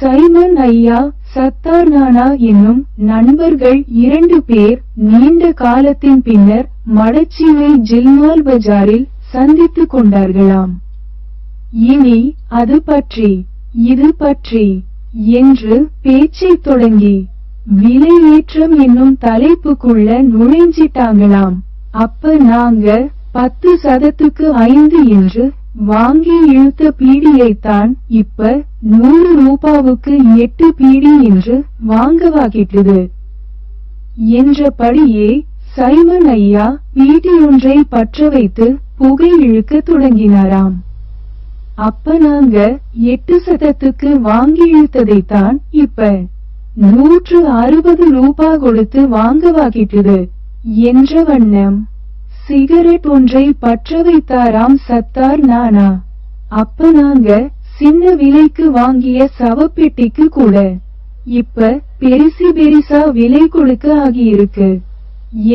Simon ஐயா சத்தார் நானா என்னும் நண்பர்கள் 2 பேர் நீண்ட காலத்தின் பின்னர் மடச்சீமை ஜில்மால் பஜாரில் சந்தித்துக் கொண்டார்களாம். இனி அது பற்றி இது பற்றி என்று பேச்சைத் தொடங்கி விலையேற்றம் என்னும் தலைப்புக்குள்ள நுழைஞ்சிட்டாங்களாம். அப்ப நாங்க 10% 5 என்று வாங்கி இழுத்த பீடியைத்தான் இப்ப 100 ரூபாவுக்கு 8 பீடி என்று வாங்கவாகிட்டது என்றபடியே சைமன் ஐயா பீடியொன்றை பற்ற வைத்து புகை இழுக்க தொடங்கினாராம். அப்ப நாங்க 8% வாங்கி இழுத்ததைத்தான் இப்ப 160 ரூபா கொடுத்து வாங்கவாகிட்டது என்ற வண்ணம் சிகரெட் ஒன்றை பற்ற வைத்தாராம் சத்தார் நானா. அப்ப நாங்க சின்ன விலைக்கு வாங்கிய சவப்பெட்டிக்கு கூட இப்ப பெரிசா விலை கொடுக்க ஆகியிருக்கு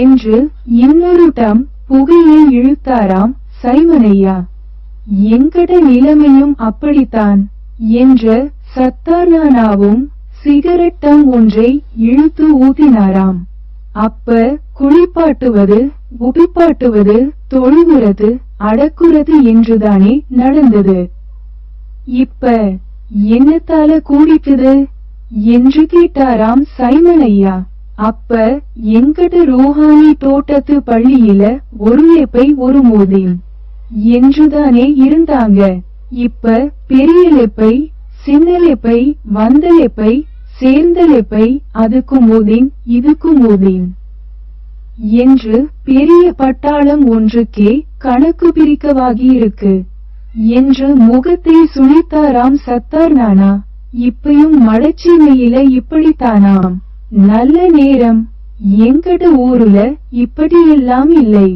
என்று இன்னொரு டம் புகையை இழுத்தாராம் சைமனையா. எங்கட நிலைமையும் அப்படித்தான் என்ற சத்தார் நானாவும் சிகரெட் டம் ஒன்றை இழுத்து ஊதினாராம். அப்ப குளிப்பாட்டுவது உபிப்பாட்டுவது தொழுகிறது அடக்குறது என்றுதானே நடந்தது. இப்ப என்னத்தால கூடிட்டுது என்று கேட்டாராம் சைமன் ஐயா. அப்ப எங்கட ரோஹானி தோட்டத்து பள்ளியில ஒரு லெப்பை ஒரு மோதின் என்றுதானே இருந்தாங்க. இப்ப பெரிய லெப்பை சின்ன லெப்பை வந்த லெப்பை சேர்ந்த லெப்பை அதுக்கு மோதின் இதுக்கு மோதின் என்று பெரிய பட்டாளம் ஒன்றுக்கே கணக்கு பிரிக்கவாகியிருக்கு என்று முகத்தை சுழித்தாராம் சத்தார் நானா. இப்பயும் மடச்சீமையில இப்படித்தானாம். நல்ல நேரம் எங்கட ஊருல இப்படியெல்லாம் இல்லை.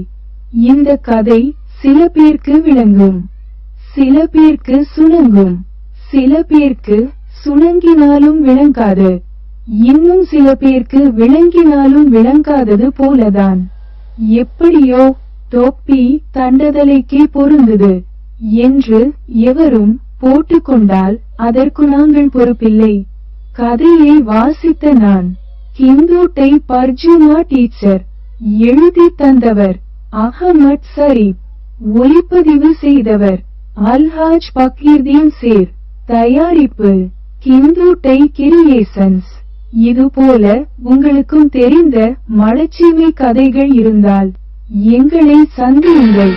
இந்த கதை சில பேருக்கு விளங்கும், சில பேருக்கு சுணங்கும், சில பேருக்கு சுணங்கினாலும் விளங்காது, இன்னும் சில பேருக்கு விளங்கினாலும் விளங்காதது போலதான். எப்படியோ தொப்பி தண்டதலைக்கு பொருந்தது என்று எவரும் போட்டுக்கொண்டால் அதற்கு நாங்கள் பொறுப்பில்லை. கதையை வாசித்த நான் ஹிந்துட்டை பர்ஜுமா டீச்சர், எழுதி தந்தவர் அஹமத் சரீப், ஒலிப்பதிவு செய்தவர் அல்ஹாஜ் பக்கீர்தீன் சேர், தயாரிப்பு ஹிந்துட்டை கிரியேஷன்ஸ். இதுபோல உங்களுக்கும் தெரிந்த மடச்சீமை கதைகள் இருந்தால் எங்களை சந்தியுங்கள்.